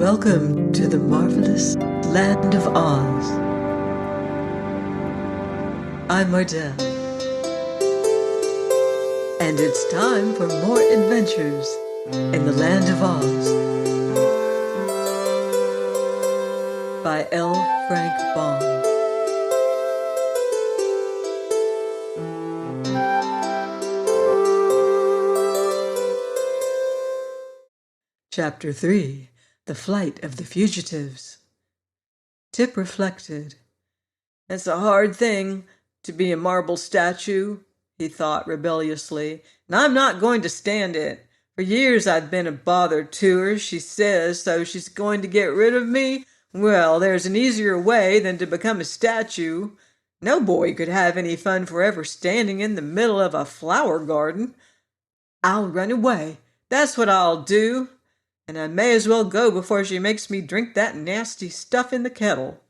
Welcome to the marvelous land of Oz. I'm Mardell, and it's time for more adventures in the land of Oz by L. Frank Baum. Chapter 3. The Flight of the Fugitives. Tip reflected. "It's a hard thing to be a marble statue," he thought rebelliously, "and I'm not going to stand it. For years I've been a bother to her, she says, so she's going to get rid of me? Well, there's an easier way than to become a statue. No boy could have any fun forever standing in the middle of a flower garden. I'll run away. That's what I'll do. And I may as well go before she makes me drink that nasty stuff in the kettle."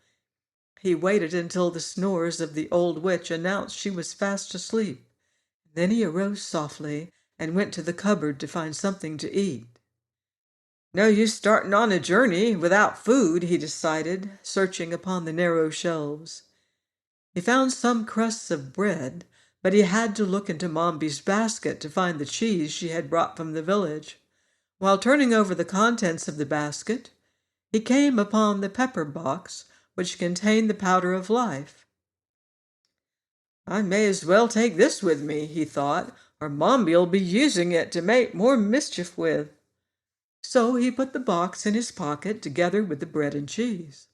He waited until the snores of the old witch announced she was fast asleep. Then he arose softly and went to the cupboard to find something to eat. No use starting on a journey without food, he decided, searching upon the narrow shelves. He found some crusts of bread, but he had to look into Mombi's basket to find the cheese she had brought from the village. While turning over the contents of the basket, he came upon the pepper box, which contained the powder of life. "I may as well take this with me," he thought, "or Mombi'll be using it to make more mischief with." So he put the box in his pocket together with the bread and cheese.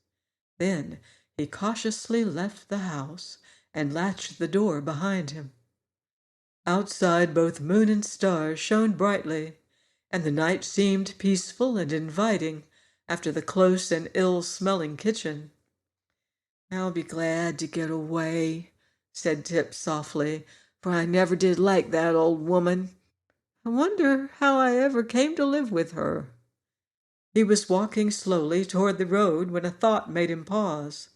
Then he cautiously left the house and latched the door behind him. Outside, both moon and stars shone brightly, and the night seemed peaceful and inviting after the close and ill-smelling kitchen. "I'll be glad to get away," said Tip softly, "for I never did like that old woman. I wonder how I ever came to live with her." He was walking slowly toward the road when a thought made him pause.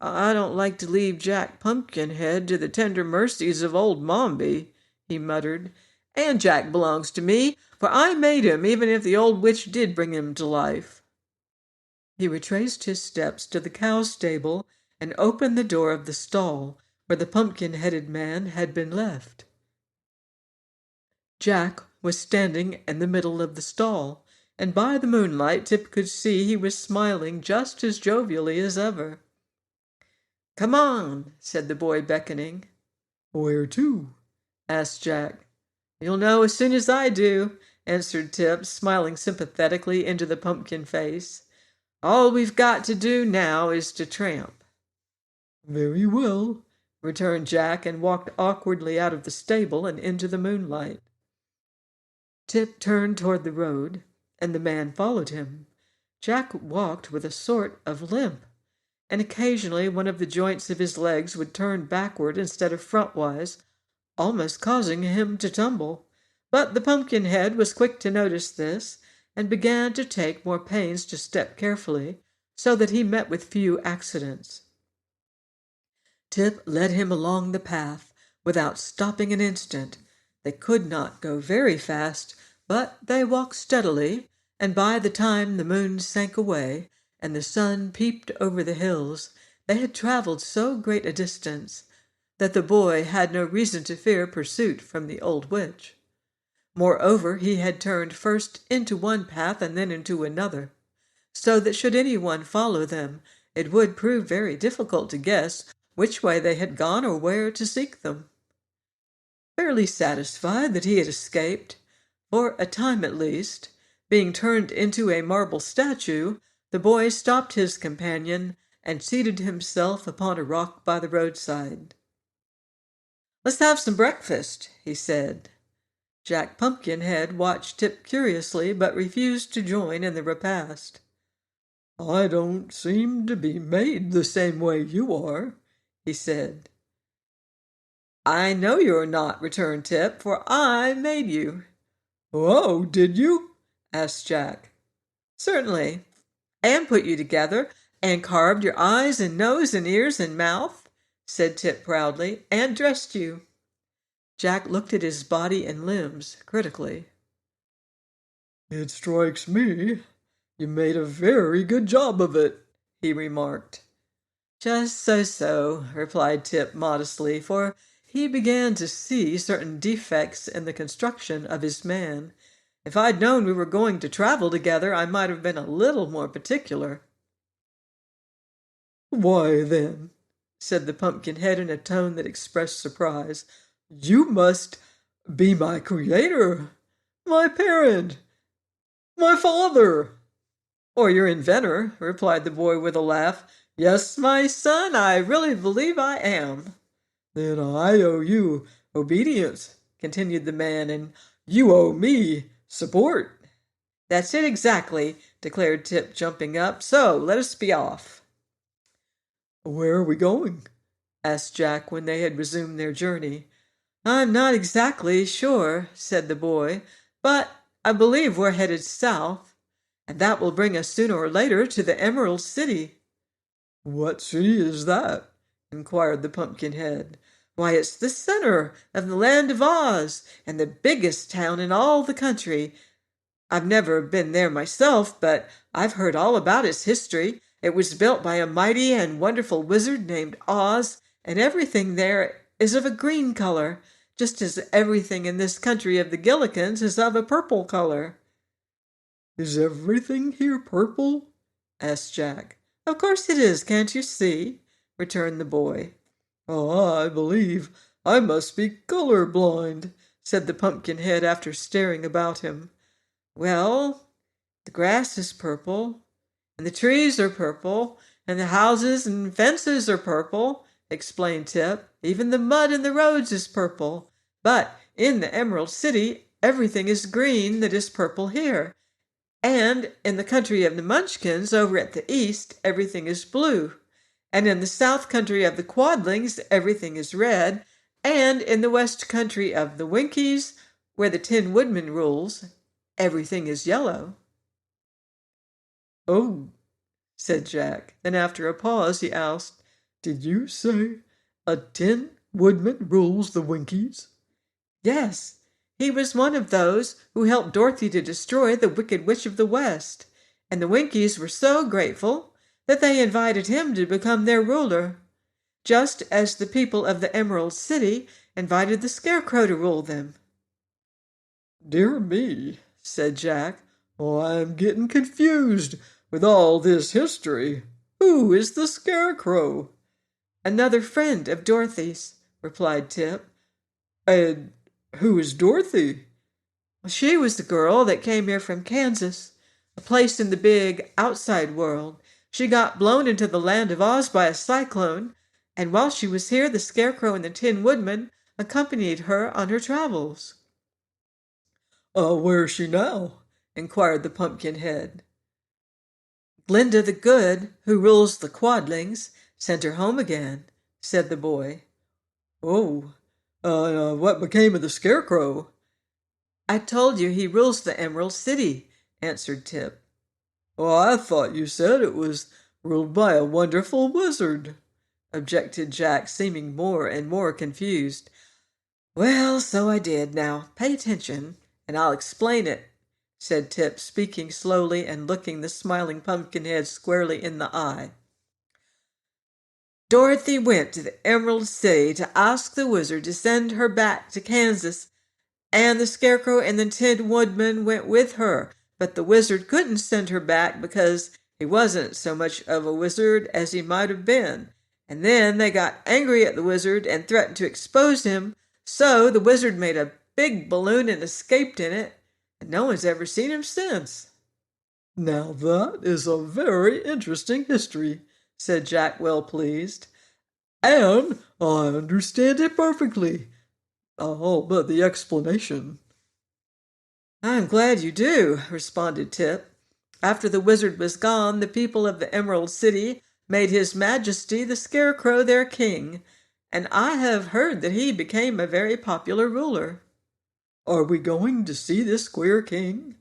"I don't like to leave Jack Pumpkinhead to the tender mercies of old Mombi," he muttered. "And Jack belongs to me, for I made him, even if the old witch did bring him to life." He retraced his steps to the cow stable and opened the door of the stall where the pumpkin-headed man had been left. Jack was standing in the middle of the stall, and by the moonlight Tip could see he was smiling just as jovially as ever. "Come on," said the boy, beckoning. "Where to?" asked Jack. "You'll know as soon as I do," answered Tip, smiling sympathetically into the pumpkin face. "All we've got to do now is to tramp." "Very well," returned Jack, and walked awkwardly out of the stable and into the moonlight. Tip turned toward the road, and the man followed him. Jack walked with a sort of limp, and occasionally one of the joints of his legs would turn backward instead of frontwise, almost causing him to tumble. But the Pumpkinhead was quick to notice this, and began to take more pains to step carefully, so that he met with few accidents. Tip led him along the path without stopping an instant. They could not go very fast, but they walked steadily, and by the time the moon sank away and the sun peeped over the hills, they had traveled so great a distance that the boy had no reason to fear pursuit from the old witch. Moreover, he had turned first into one path and then into another, so that should anyone follow them, it would prove very difficult to guess which way they had gone or where to seek them. Fairly satisfied that he had escaped, for a time at least, being turned into a marble statue, the boy stopped his companion and seated himself upon a rock by the roadside. "Let's have some breakfast," he said. Jack Pumpkinhead watched Tip curiously, but refused to join in the repast. "I don't seem to be made the same way you are," he said. "I know you're not," returned Tip, "for I made you." "Oh, did you?" asked Jack. "Certainly, and put you together, and carved your eyes and nose and ears and mouth," said Tip proudly, "and dressed you." Jack looked at his body and limbs critically. "It strikes me You made a very good job of it, he remarked. Just so, replied Tip modestly, for he began to see certain defects in the construction of his man. If I'd known we were going to travel together, I might have been a little more particular. Why, then, said the Pumpkinhead in a tone that expressed surprise, you must be my creator, my parent, my father. Or your inventor, replied the boy with a laugh. Yes, my son, I really believe I am. Then I owe you obedience, continued the man, and you owe me support. That's it exactly, declared Tip, jumping up. So let us be off. Where are we going? Asked Jack when they had resumed their journey. I'm not exactly sure, said the boy, but I believe we're headed south, and that will bring us sooner or later to the Emerald City. What city is that? Inquired the Pumpkinhead. Why, it's the center of the land of Oz, and the biggest town in all the country. I've never been there myself, but I've heard all about its history. It was built by a mighty and wonderful wizard named Oz, and everything there is of a green color, just as everything in this country of the Gillikins is of a purple color. Is everything here purple? Asked Jack. Of course it is, can't you see? Returned the boy. Oh, I believe I must be color blind, said the Pumpkinhead after staring about him. Well, the grass is purple, and the trees are purple, and the houses and fences are purple, explained Tip. Even the mud in the roads is purple. But in the Emerald City, everything is green that is purple here. And in the country of the Munchkins over at the east, everything is blue. And in the south country of the Quadlings, everything is red. And in the west country of the Winkies, where the Tin Woodman rules, everything is yellow. Oh, said Jack. Then after a pause he asked, Did you say a Tin Woodman rules the Winkies? Yes, he was one of those who helped Dorothy to destroy the Wicked Witch of the West, and the Winkies were so grateful that they invited him to become their ruler, just as the people of the Emerald City invited the Scarecrow to rule them. Dear me, said Jack, I'm getting confused with all this history. Who is the Scarecrow? Another friend of Dorothy's, replied Tip. And who is Dorothy? She was the girl that came here from Kansas, a place in the big outside world. She got blown into the land of Oz by a cyclone, and while she was here, the Scarecrow and the Tin Woodman accompanied her on her travels. Where is she now? Inquired the Pumpkinhead. Glinda the Good, who rules the Quadlings, sent her home again, said the boy. Oh, what became of the Scarecrow? I told you he rules the Emerald City, answered Tip. Oh, I thought you said it was ruled by a wonderful wizard, objected Jack, seeming more and more confused. Well, so I did. Now, pay attention, and I'll explain it, said Tip, speaking slowly and looking the smiling Pumpkinhead squarely in the eye. Dorothy went to the Emerald City to ask the wizard to send her back to Kansas, and the Scarecrow and the Tin Woodman went with her, but the wizard couldn't send her back because he wasn't so much of a wizard as he might have been. And then they got angry at the wizard and threatened to expose him, so the wizard made a big balloon and escaped in it, and no one's ever seen him since. Now that is a very interesting history, said Jack, well pleased. And I understand it perfectly. All but the explanation. I'm glad you do, responded Tip. After the wizard was gone, the people of the Emerald City made His Majesty the Scarecrow their king, and I have heard that he became a very popular ruler. Are we going to see this queer king?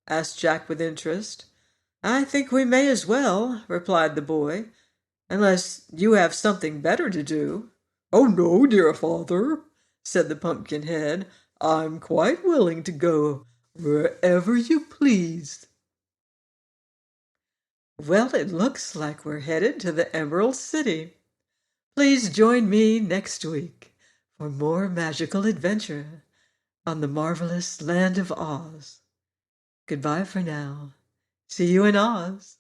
Asked Jack with interest. I think we may as well, replied the boy, unless you have something better to do. Oh, no, dear father, said the Pumpkinhead. I'm quite willing to go wherever you please. Well, it looks like we're headed to the Emerald City. Please join me next week for more magical adventure on the marvelous land of Oz. Goodbye for now. See you in Oz.